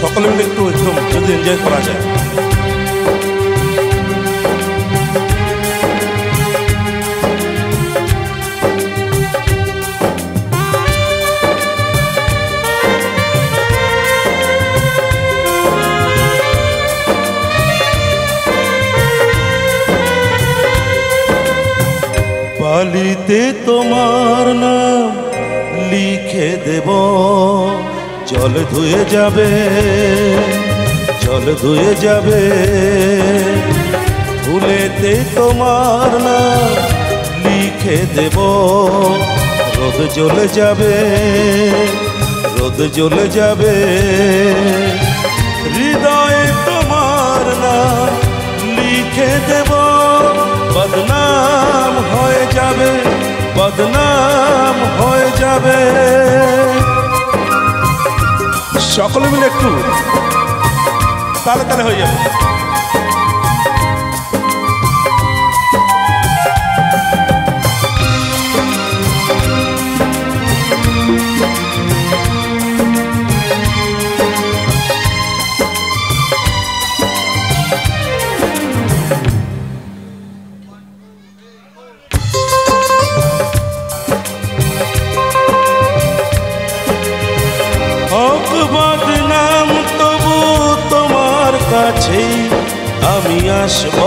সকলে মিলে একটু যদি এনজয় করা যায়। বালিতে তোমার নাম লিখে দেব, জল ধুয়ে যাবে, জল ধুয়ে যাবে। ফুলেতে তোমার নাম লিখে দেব, রোদ জ্বলে যাবে, রোদ জ্বলে যাবে। হৃদয়ে তোমার নাম লিখে দেব, বদনাম হয়ে যাবে, বদনাম হয়ে যাবে। সকলে মিলে একটু তালে তালে হয়ে যাবে। বদনাম তবু তোমার কাছেই আমি আসব,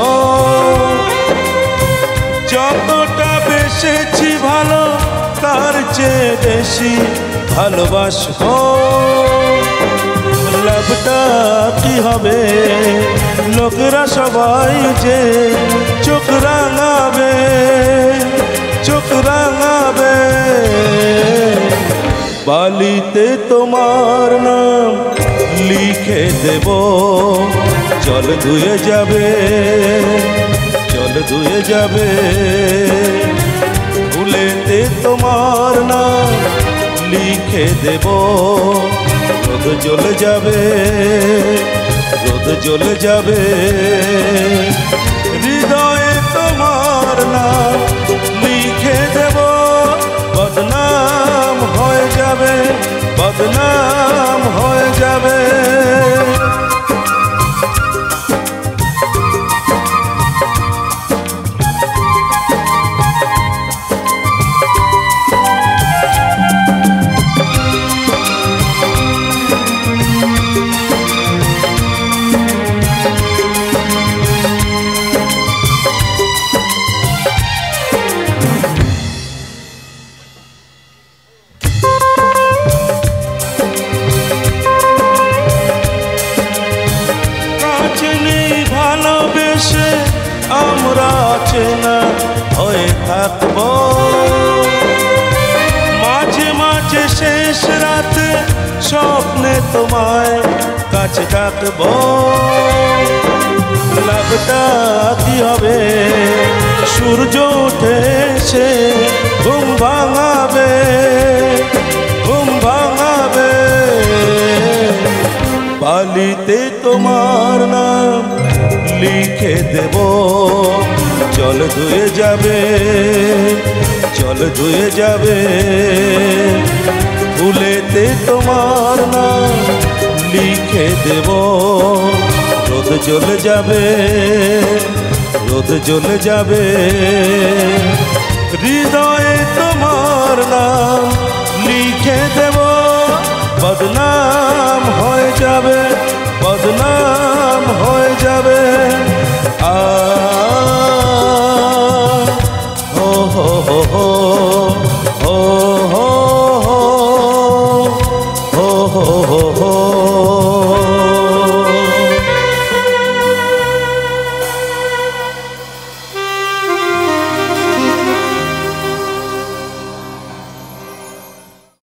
যতটা বেসেছি ভালো তার চেয়ে বেশি ভালোবাসব। লাভটা কি হবে লোকেরা সবাই যে চোখ রাঙাবে, চোখ রাঙাবে। বালিতে তোমার নাম লিখে দেব, জল ধুয়ে যাবে, জল ধুয়ে যাবে। ফুলেতে তোমার নাম লিখে দেব, রোদ জ্বলে যাবে, রোদ জ্বলে যাবে। হৃদয়ে তোমার নাম লিখে দেব, বদনাম হয়ে যাবে, বদনাম হয়ে যাবে। ভালোবেসে আমরা চেনা হয়ে থাকব, মাঝে মাঝে শেষ রাতে স্বপ্নে তোমায় কাছে ডাকব। লাভটা কি হবে সূর্য উঠেছে ঘুম ভাঙাবে, ঘুম ভাঙাবে। বালিতে তোমার নাম লিখে দেব, জল ধুয়ে যাবে, জল ধুয়ে যাবে। ফুলেতে তোমার নাম লিখে দেব, রোদ জ্বলে যাবে, রোদ জ্বলে যাবে। হৃদয়ে তোমার নাম লিখে দেব, বদনাম হয়ে যাবে, বদনাম হয়ে যাবে। হো হো হো হো হো হো হো হো হো হো।